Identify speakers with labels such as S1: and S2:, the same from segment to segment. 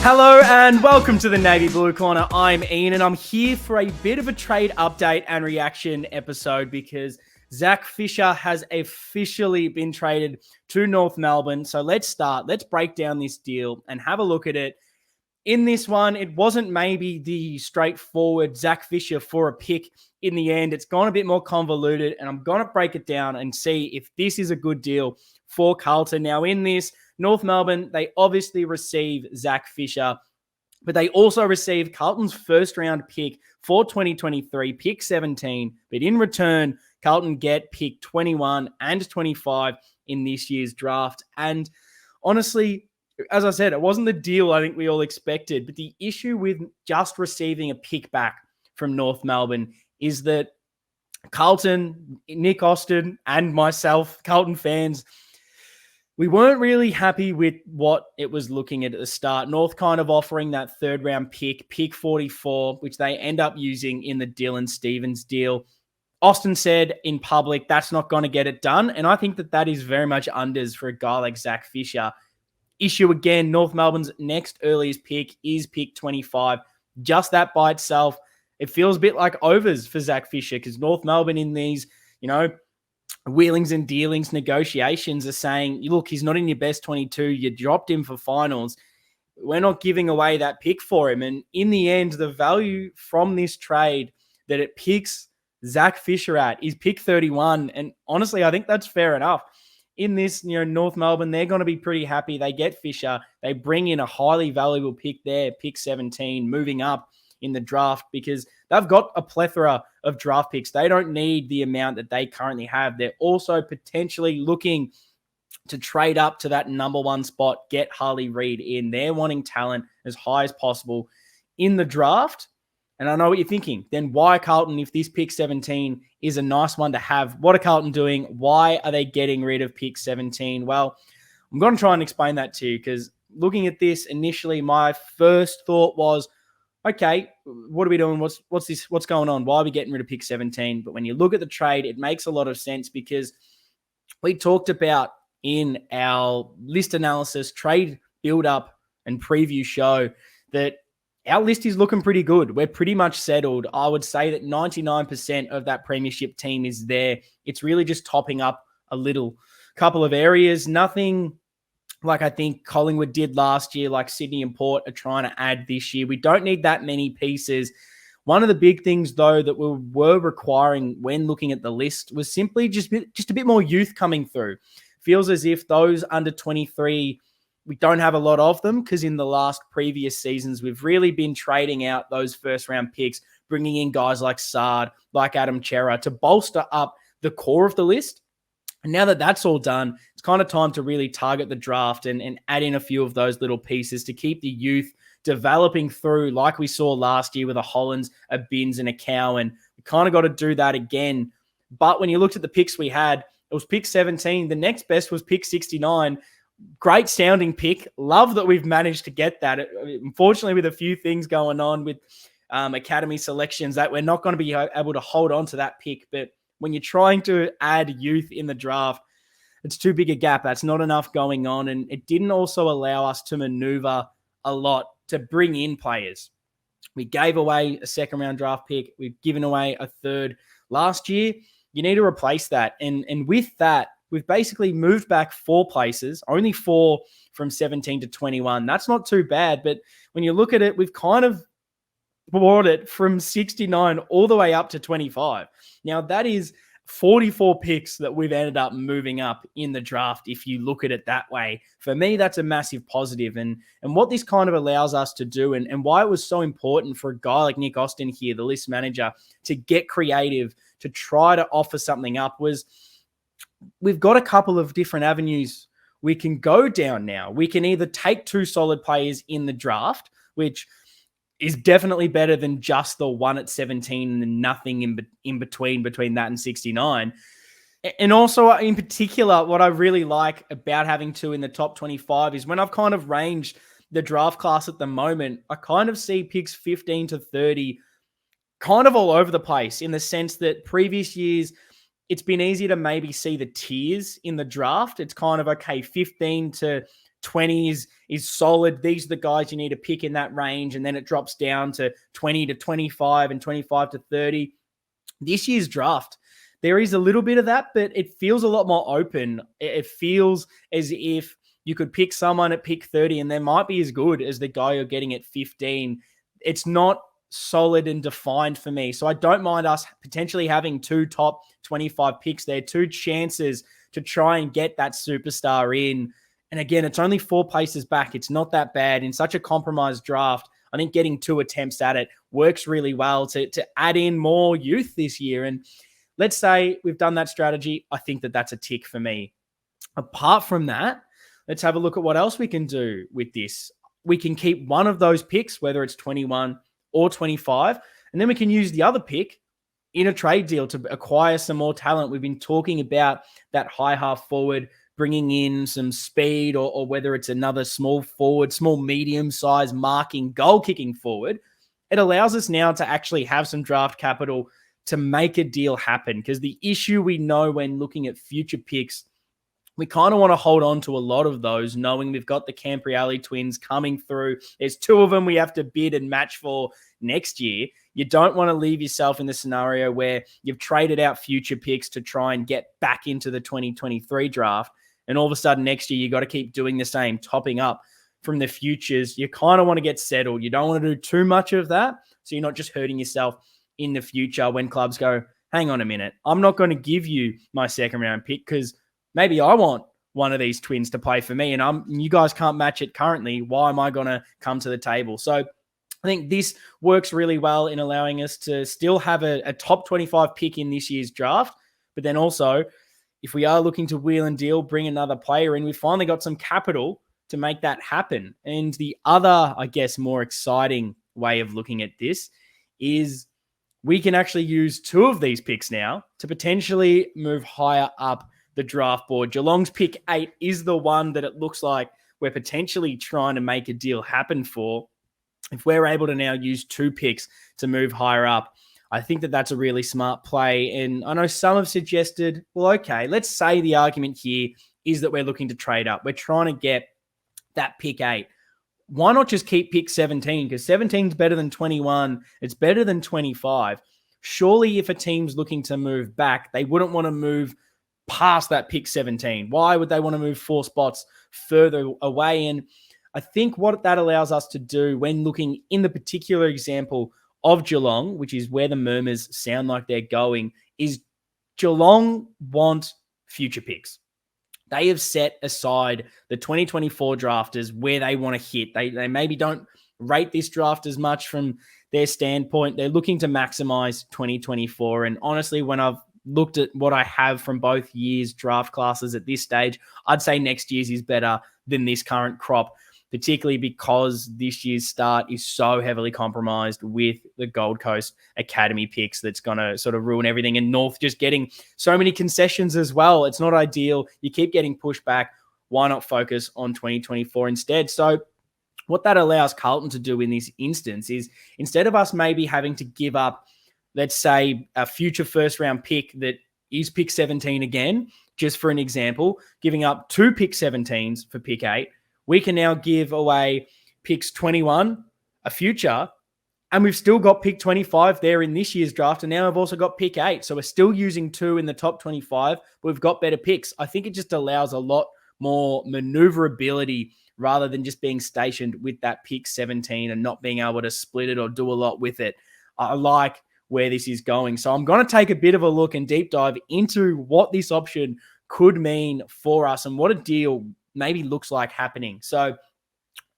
S1: Hello and welcome to the Navy Blue Corner. I'm Ian and I'm here for a bit of a trade update and reaction episode because Zach Fisher has officially been traded to North Melbourne. So let's start. Let's break down this deal and have a look at it. In this one, it wasn't maybe the straightforward Zach Fisher for a pick in the end. It's gone a bit more convoluted, and I'm going to break it down and see if this is a good deal for Carlton. Now, in this, North Melbourne, they obviously receive Zach Fisher, but they also receive Carlton's first-round pick for 2023, pick 17. But in return, Carlton get pick 21 and 25 in this year's draft. And honestly, as I said, it wasn't the deal I think we all expected, but the issue with just receiving a pick back from North Melbourne is that Carlton, Nick Austin, and myself, Carlton fans, we weren't really happy with what it was looking at the start. North kind of offering that third-round pick 44, which they end up using in the Dylan Stevens deal. Austin said in public, that's not going to get it done, and I think that is very much unders for a guy like Zach Fisher. Issue again, North Melbourne's next earliest pick is pick 25. Just that by itself, it feels a bit like overs for Zach Fisher because North Melbourne in these, wheelings and dealings negotiations are saying, look, he's not in your best 22. You dropped him for finals. We're not giving away that pick for him. And in the end, the value from this trade that it picks Zach Fisher at is pick 31. And honestly, I think that's fair enough. In this, North Melbourne, they're going to be pretty happy. They get Fisher. They bring in a highly valuable pick there, pick 17, moving up in the draft because they've got a plethora of draft picks. They don't need the amount that they currently have. They're also potentially looking to trade up to that number one spot, get Harley Reid in. They're wanting talent as high as possible in the draft. And I know what you're thinking. Then why Carlton, if this pick 17 is a nice one to have? What are Carlton doing? Why are they getting rid of pick 17? Well, I'm going to try and explain that to you because looking at this initially, my first thought was, okay, what are we doing? What's this? What's going on? Why are we getting rid of pick 17? But when you look at the trade, it makes a lot of sense because we talked about in our list analysis, trade build-up and preview show that our list is looking pretty good. We're pretty much settled. I would say that 99% of that premiership team is there. It's really just topping up a couple of areas. Nothing like I think Collingwood did last year, like Sydney and Port are trying to add this year. We don't need that many pieces. One of the big things, though, that we were requiring when looking at the list was simply just a bit more youth coming through. Feels as if those under 23, we don't have a lot of them because in the last previous seasons, we've really been trading out those first-round picks, bringing in guys like Sard, like Adam Chera to bolster up the core of the list. And now that that's all done, it's kind of time to really target the draft and add in a few of those little pieces to keep the youth developing through like we saw last year with a Hollands, a Binns, and a Cowan. We kind of got to do that again. But when you looked at the picks we had, it was pick 17. The next best was pick 69. Great sounding pick. Love that we've managed to get that. Unfortunately, with a few things going on with academy selections, that we're not going to be able to hold on to that pick. But when you're trying to add youth in the draft, it's too big a gap. That's not enough going on. And it didn't also allow us to maneuver a lot to bring in players. We gave away a second-round draft pick. We've given away a third last year. You need to replace that. And with that, we've basically moved back 4 places, only 4 from 17 to 21. That's not too bad. But when you look at it, we've kind of brought it from 69 all the way up to 25. Now, that is 44 picks that we've ended up moving up in the draft, if you look at it that way. For me, that's a massive positive. And what this kind of allows us to do and why it was so important for a guy like Nick Austin here, the list manager, to get creative, to try to offer something up was we've got a couple of different avenues we can go down now. We can either take 2 solid players in the draft, which is definitely better than just the one at 17 and nothing in between that and 69. And also, in particular, what I really like about having 2 in the top 25 is when I've kind of ranged the draft class at the moment, I kind of see picks 15 to 30 kind of all over the place in the sense that previous years, it's been easy to maybe see the tiers in the draft. It's kind of, okay, 15 to 20 is solid. These are the guys you need to pick in that range. And then it drops down to 20 to 25 and 25 to 30. This year's draft, there is a little bit of that, but it feels a lot more open. It feels as if you could pick someone at pick 30 and they might be as good as the guy you're getting at 15. It's not solid and defined for me. So I don't mind us potentially having 2 top 25 picks there, 2 chances to try and get that superstar in. And again, it's only 4 places back. It's not that bad in such a compromised draft. I think getting 2 attempts at it works really well to add in more youth this year. And let's say we've done that strategy. I think that that's a tick for me. Apart from that, let's have a look at what else we can do with this. We can keep one of those picks, whether it's 21 or 25, and then we can use the other pick in a trade deal to acquire some more talent. We've been talking about that high half forward, bringing in some speed, or whether it's another small forward, small medium-sized marking, goal-kicking forward. It allows us now to actually have some draft capital to make a deal happen, because the issue we know when looking at future picks, we kind of want to hold on to a lot of those, knowing we've got the Campriali twins coming through. There's 2 of them we have to bid and match for next year. You don't want to leave yourself in the scenario where you've traded out future picks to try and get back into the 2023 draft. And all of a sudden next year, you got to keep doing the same, topping up from the futures. You kind of want to get settled. You don't want to do too much of that, so you're not just hurting yourself in the future when clubs go, hang on a minute, I'm not going to give you my second round pick because maybe I want one of these twins to play for me and you guys can't match it currently. Why am I going to come to the table? So I think this works really well in allowing us to still have a top 25 pick in this year's draft. But then also, if we are looking to wheel and deal, bring another player in, we finally got some capital to make that happen. And the other, I guess, more exciting way of looking at this is we can actually use 2 of these picks now to potentially move higher up the draft board. Geelong's pick 8 is the one that it looks like we're potentially trying to make a deal happen for. If we're able to now use 2 picks to move higher up, I think that that's a really smart play. And I know some have suggested, well, okay, let's say the argument here is that we're looking to trade up. We're trying to get that pick 8. Why not just keep pick 17? Because 17 is better than 21. It's better than 25. Surely if a team's looking to move back, they wouldn't want to move past that pick 17. Why would they want to move 4 spots further away? And I think what that allows us to do when looking in the particular example of Geelong, which is where the murmurs sound like they're going, is Geelong want future picks. They have set aside the 2024 drafters where they want to hit. They maybe don't rate this draft as much from their standpoint. They're looking to maximize 2024. And honestly, when I've looked at what I have from both years' draft classes at this stage, I'd say next year's is better than this current crop, particularly because this year's start is so heavily compromised with the Gold Coast Academy picks that's going to sort of ruin everything. And North just getting so many concessions as well. It's not ideal. You keep getting pushed back. Why not focus on 2024 instead? So what that allows Carlton to do in this instance is, instead of us maybe having to give up, let's say, a future first round pick that is pick 17 again, just for an example, giving up 2 pick 17s for pick 8, we can now give away picks 21, a future, and we've still got pick 25 there in this year's draft, and now I've also got pick 8. So we're still using 2 in the top 25, but we've got better picks. I think it just allows a lot more maneuverability rather than just being stationed with that pick 17 and not being able to split it or do a lot with it. I like where this is going. So I'm going to take a bit of a look and deep dive into what this option could mean for us and what a deal maybe looks like happening. So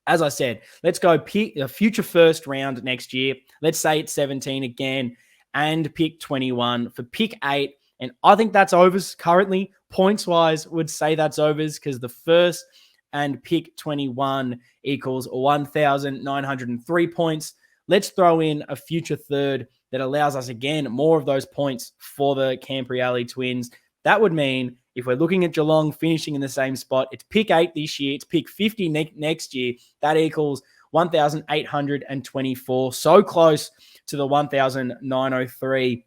S1: as I said, let's go pick a future first round next year. Let's say it's 17 again and pick 21 for pick 8. And I think that's overs currently. Points-wise, would say that's overs because the first and pick 21 equals 1,903 points. Let's throw in a future third that allows us, again, more of those points for the Campriali twins. That would mean if we're looking at Geelong finishing in the same spot, it's pick 8 this year, it's pick 50 next year. That equals 1,824. So close to the 1,903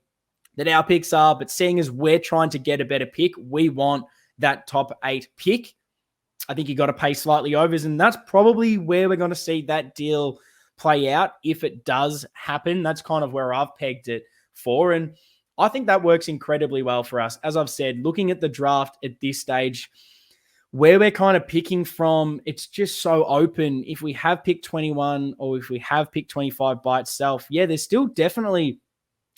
S1: that our picks are. But seeing as we're trying to get a better pick, we want that top 8 pick. I think you got to pay slightly overs, and that's probably where we're going to see that deal play out if it does happen. That's kind of where I've pegged it for, and I think that works incredibly well for us. As I've said, looking at the draft at this stage, where we're kind of picking from, it's just so open. If we have picked 21 or if we have picked 25 by itself, yeah, there's still definitely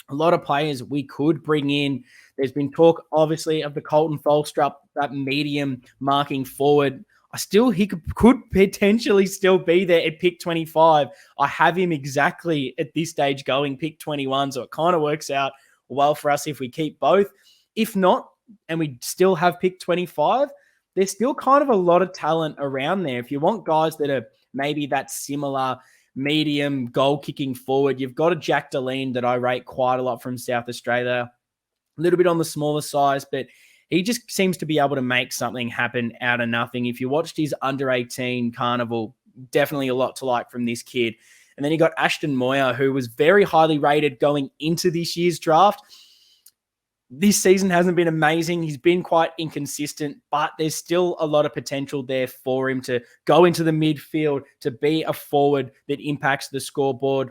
S1: a lot of players we could bring in. There's been talk, obviously, of the Carlton Folstrup, that medium marking forward. He could potentially still be there at pick 25. I have him exactly at this stage going pick 21, so it kind of works out well for us if we keep both. If not, and we still have pick 25, there's still kind of a lot of talent around there. If you want guys that are maybe that similar medium goal kicking forward, you've got a Jack Deline that I rate quite a lot from South Australia. A little bit on the smaller size, but he just seems to be able to make something happen out of nothing. If you watched his under 18 carnival, definitely a lot to like from this kid. And then you got Ashton Moyer, who was very highly rated going into this year's draft. This season hasn't been amazing. He's been quite inconsistent, but there's still a lot of potential there for him to go into the midfield, to be a forward that impacts the scoreboard.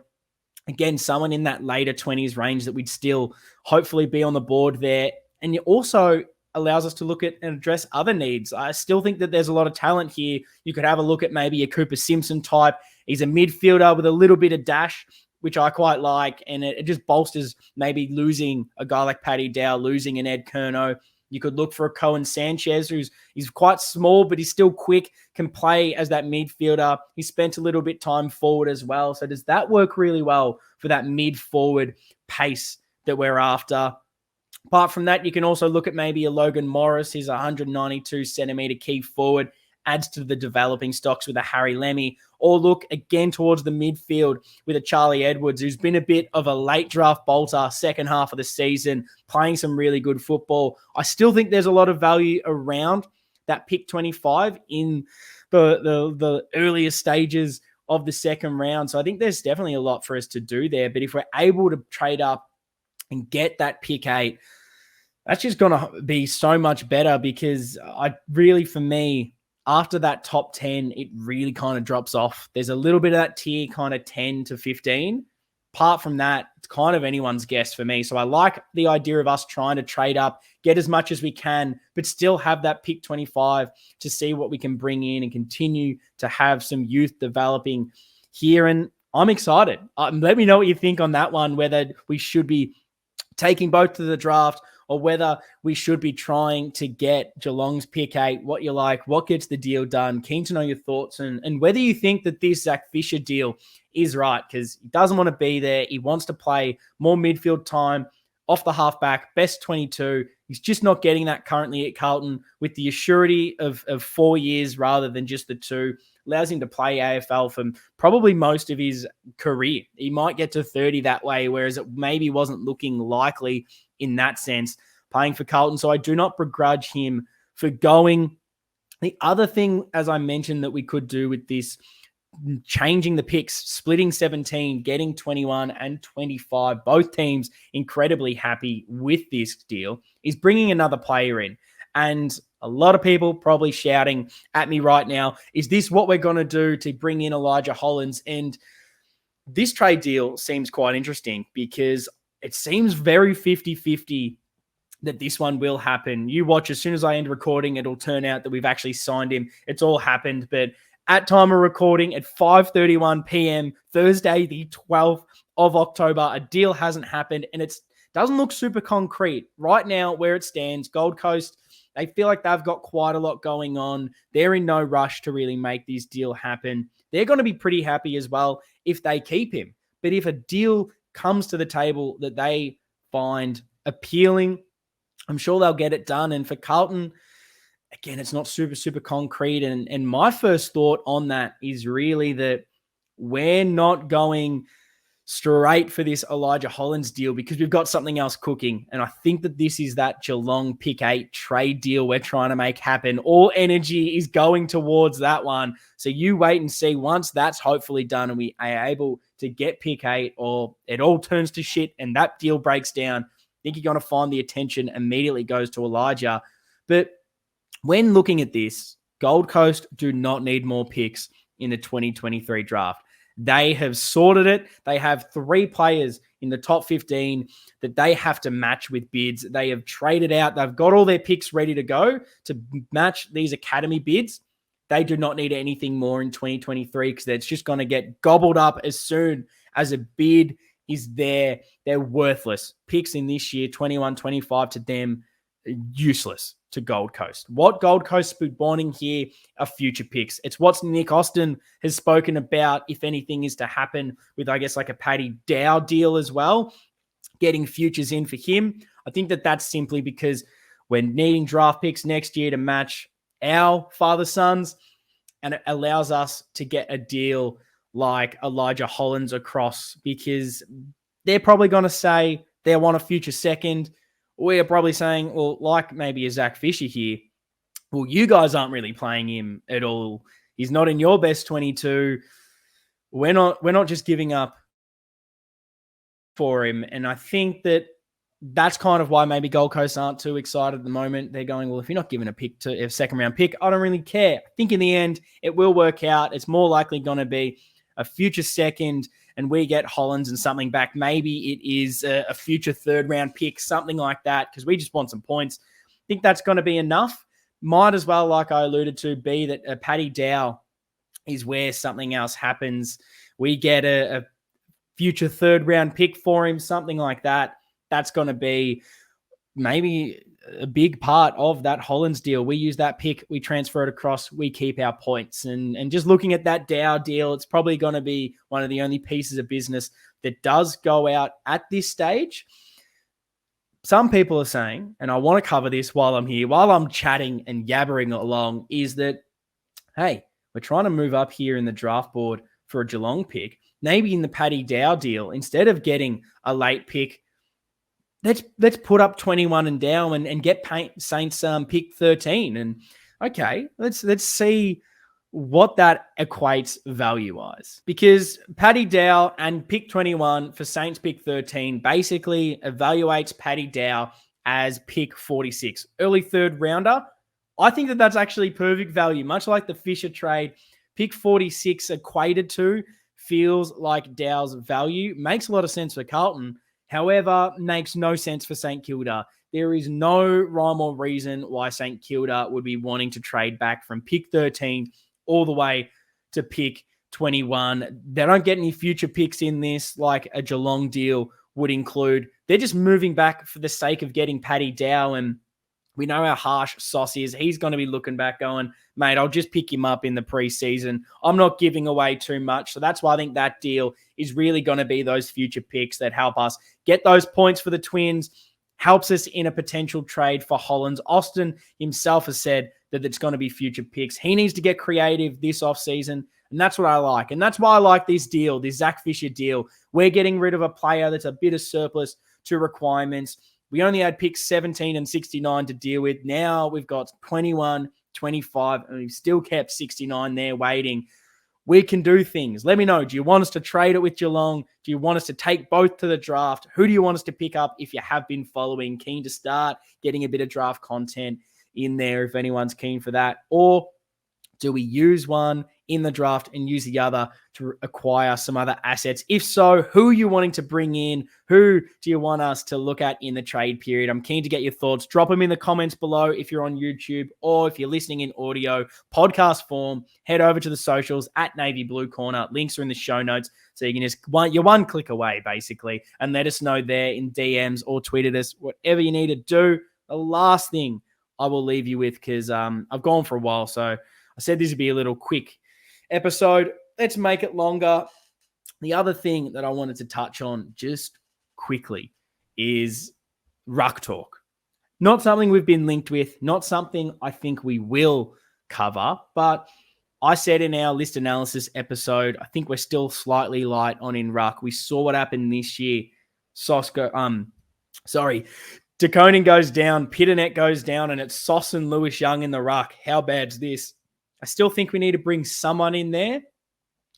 S1: Again, someone in that later 20s range that we'd still hopefully be on the board there. And it also allows us to look at and address other needs. I still think that there's a lot of talent here. You could have a look at maybe a Cooper Simpson type. He's a midfielder with a little bit of dash, which I quite like, and it just bolsters maybe losing a guy like Paddy Dow, losing an Ed Curnow. You could look for a Cohen Sanchez, he's quite small, but he's still quick, can play as that midfielder. He spent a little bit time forward as well. So does that work really well for that mid-forward pace that we're after? Apart from that, you can also look at maybe a Logan Morris. He's a 192 centimeter key forward, adds to the developing stocks with a Harry Lemmy, or look again towards the midfield with a Charlie Edwards, who's been a bit of a late draft bolter second half of the season, playing some really good football. I still think there's a lot of value around that pick 25 in the earlier stages of the second round. So I think there's definitely a lot for us to do there. But if we're able to trade up and get that pick 8, that's just going to be so much better, because for me, after that top 10, it really kind of drops off. There's a little bit of that tier kind of 10 to 15. Apart from that, it's kind of anyone's guess for me. So I like the idea of us trying to trade up, get as much as we can, but still have that pick 25 to see what we can bring in and continue to have some youth developing here. And I'm excited. Let me know what you think on that one, whether we should be taking both to the draft or whether we should be trying to get Geelong's pick 8, what you like, what gets the deal done. Keen to know your thoughts and whether you think that this Zach Fisher deal is right, because he doesn't want to be there. He wants to play more midfield time off the halfback, best 22. He's just not getting that currently at Carlton, with the assurity of 4 years rather than just the 2. Allows him to play AFL for probably most of his career. He might get to 30 that way, whereas it maybe wasn't looking likely in that sense, playing for Carlton. So I do not begrudge him for going. The other thing, as I mentioned, that we could do with this, changing the picks, splitting 17, getting 21 and 25, both teams incredibly happy with this deal, is bringing another player in. And a lot of people probably shouting at me right now, is this what we're going to do to bring in Elijah Hollands? And this trade deal seems quite interesting, because it seems very 50-50 that this one will happen. You watch, as soon as I end recording, it'll turn out that we've actually signed him. It's all happened. But at time of recording at 5:31 p.m., Thursday, the 12th of October, a deal hasn't happened, and it doesn't look super concrete. Right now, where it stands, Gold Coast, they feel like they've got quite a lot going on. They're in no rush to really make this deal happen. They're going to be pretty happy as well if they keep him. But if a deal comes to the table that they find appealing, I'm sure they'll get it done. And for Carlton, again, it's not super concrete. And my first thought on that is really that we're not going straight for this Elijah Hollands deal, because we've got something else cooking. And I think that this is that Geelong pick 8 trade deal we're trying to make happen. All energy is going towards that one. So you wait and see. Once that's hopefully done and we are able to get pick 8, or it all turns to shit and that deal breaks down, I think you're going to find the attention immediately goes to Elijah. But when looking at this, Gold Coast do not need more picks in the 2023 draft. They have sorted it. They have 3 players in the top 15 that they have to match with bids. They have traded out. They've got all their picks ready to go to match these academy bids. They do not need anything more in 2023 because it's just going to get gobbled up as soon as a bid is there. They're worthless. Picks in this year, 21, 25 to them, useless to Gold Coast. What Gold Coast is wanting here are future picks. It's what Nick Austin has spoken about, if anything is to happen with, I guess, like a Paddy Dow deal as well, getting futures in for him. I think that that's simply because we're needing draft picks next year to match our father-sons, and it allows us to get a deal like Elijah Hollins across, because they're probably going to say they want a future second. We're probably saying, well, like maybe a Zach Fisher here, well, you guys aren't really playing him at all. He's not in your best 22. We're not just giving up for him. And I think that's kind of why maybe Gold Coast aren't too excited at the moment. They're going, well, if you're not giving a pick to a second round pick, I don't really care. I think in the end, it will work out. It's more likely going to be a future second and we get Hollins and something back. Maybe it is a future third round pick, something like that, because we just want some points. I think that's going to be enough. Might as well, like I alluded to, be that Paddy Dow is where something else happens. We get a future third round pick for him, something like that. That's going to be maybe a big part of that Hollins deal. We use that pick, we transfer it across, we keep our points. And just looking at that Dow deal, it's probably going to be one of the only pieces of business that does go out at this stage. Some people are saying, and I want to cover this while I'm here, while I'm chatting and yabbering along, is that, hey, we're trying to move up here in the draft board for a Geelong pick. Maybe in the Paddy Dow deal, instead of getting a late pick, let's put up 21 and down and get Saints pick 13. And okay, let's see what that equates value-wise. Because Paddy Dow and pick 21 for Saints pick 13 basically evaluates Paddy Dow as pick 46. Early third rounder. I think that that's actually perfect value. Much like the Fisher trade, pick 46 equated to feels like Dow's value. Makes a lot of sense for Carlton. However, makes no sense for St Kilda. There is no rhyme or reason why St Kilda would be wanting to trade back from pick 13 all the way to pick 21. They don't get any future picks in this, like a Geelong deal would include. They're just moving back for the sake of getting Paddy Dow, and we know how harsh Sauce is. He's going to be looking back going, mate, I'll just pick him up in the preseason. I'm not giving away too much. So that's why I think that deal is really going to be those future picks that help us get those points for the Twins, helps us in a potential trade for Hollins. Austin himself has said that it's going to be future picks. He needs to get creative this offseason, and that's what I like. And that's why I like this deal, this Zach Fisher deal. We're getting rid of a player that's a bit of surplus to requirements. We only had picks 17 and 69 to deal with. Now we've got 21, 25, and we've still kept 69 there waiting. We can do things. Let me know. Do you want us to trade it with Geelong? Do you want us to take both to the draft? Who do you want us to pick up if you have been following? Keen to start getting a bit of draft content in there if anyone's keen for that. Or do we use one in the draft and use the other to acquire some other assets? If so, who are you wanting to bring in? Who do you want us to look at in the trade period? I'm keen to get your thoughts. Drop them in the comments below if you're on YouTube, or if you're listening in audio, podcast form, head over to the socials at Navy Blue Corner. Links are in the show notes. So you can just, you're one click away, basically, and let us know there in DMs or tweet at us, whatever you need to do. The last thing I will leave you with, because I've gone for a while, so I said this would be a little quick episode. Let's make it longer. The other thing that I wanted to touch on just quickly is ruck talk. Not something we've been linked with, not something I think we will cover, but I said in our list analysis episode, I think we're still slightly light on in ruck. We saw what happened this year. De Koning goes down, Pitternet goes down, and it's Sauce and Lewis Young in the ruck. How bad's this? I still think we need to bring someone in there.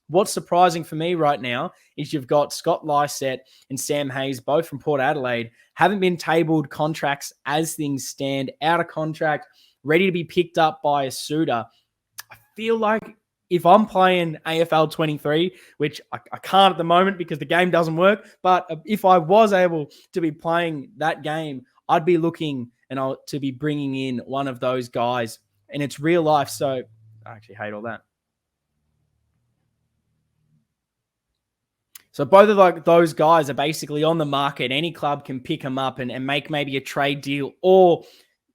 S1: What's surprising for me right now is you've got Scott Lysett and Sam Hayes, both from Port Adelaide, haven't been tabled contracts as things stand, out of contract, ready to be picked up by a suitor. feel like if I'm playing AFL 23, which I can't at the moment because the game doesn't work, but if I was able to be playing that game, I'd be looking to be bringing in one of those guys. And it's real life, so I actually hate all that. So both of those guys are basically on the market. Any club can pick them up and make maybe a trade deal, or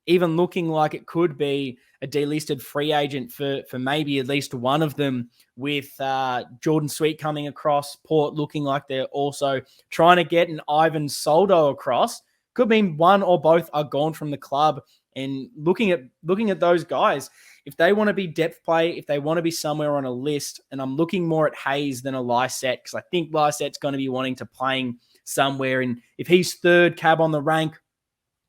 S1: even looking like it could be a delisted free agent for maybe at least one of them, with Jordan Sweet coming across, Port looking like they're also trying to get an Ivan Soldo across. Could mean one or both are gone from the club. And looking at those guys, if they want to be depth play, if they want to be somewhere on a list, and I'm looking more at Hayes than a Lycett, because I think Lycett's going to be wanting to playing somewhere. And if he's third cab on the rank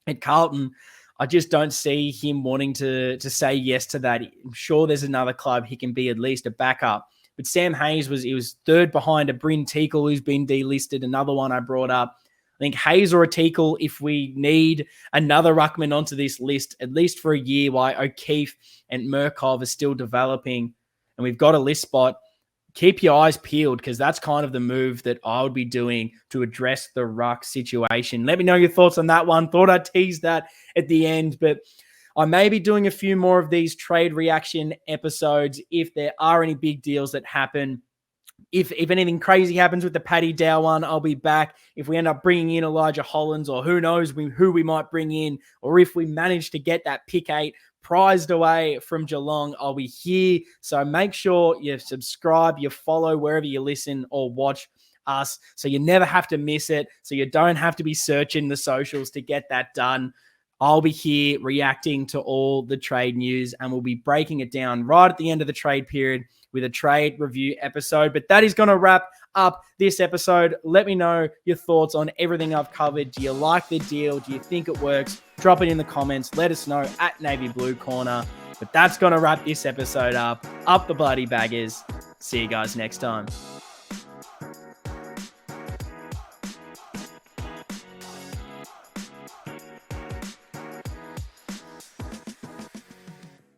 S1: at Carlton, I just don't see him wanting to say yes to that. I'm sure there's another club he can be at least a backup. But Sam Hayes was third behind a Bryn Teakle, who's been delisted, another one I brought up. I think Hayes or a Teakle, if we need another ruckman onto this list, at least for a year, while O'Keefe and Murkov are still developing, and we've got a list spot, keep your eyes peeled, because that's kind of the move that I would be doing to address the ruck situation. Let me know your thoughts on that one. Thought I'd tease that at the end, but I may be doing a few more of these trade reaction episodes if there are any big deals that happen. If anything crazy happens with the Paddy Dow one, I'll be back. If we end up bringing in Elijah Hollands, or who knows who we might bring in, or if we manage to get that pick 8 prized away from Geelong, I'll be here. So make sure you subscribe, you follow wherever you listen or watch us, so you never have to miss it, so you don't have to be searching the socials to get that done. I'll be here reacting to all the trade news, and we'll be breaking it down right at the end of the trade period with a trade review episode. But that is going to wrap up this episode. Let me know your thoughts on everything I've covered. Do you like the deal? Do you think it works? Drop it in the comments. Let us know at Navy Blue Corner. But that's going to wrap this episode up. Up the bloody baggers. See you guys next time.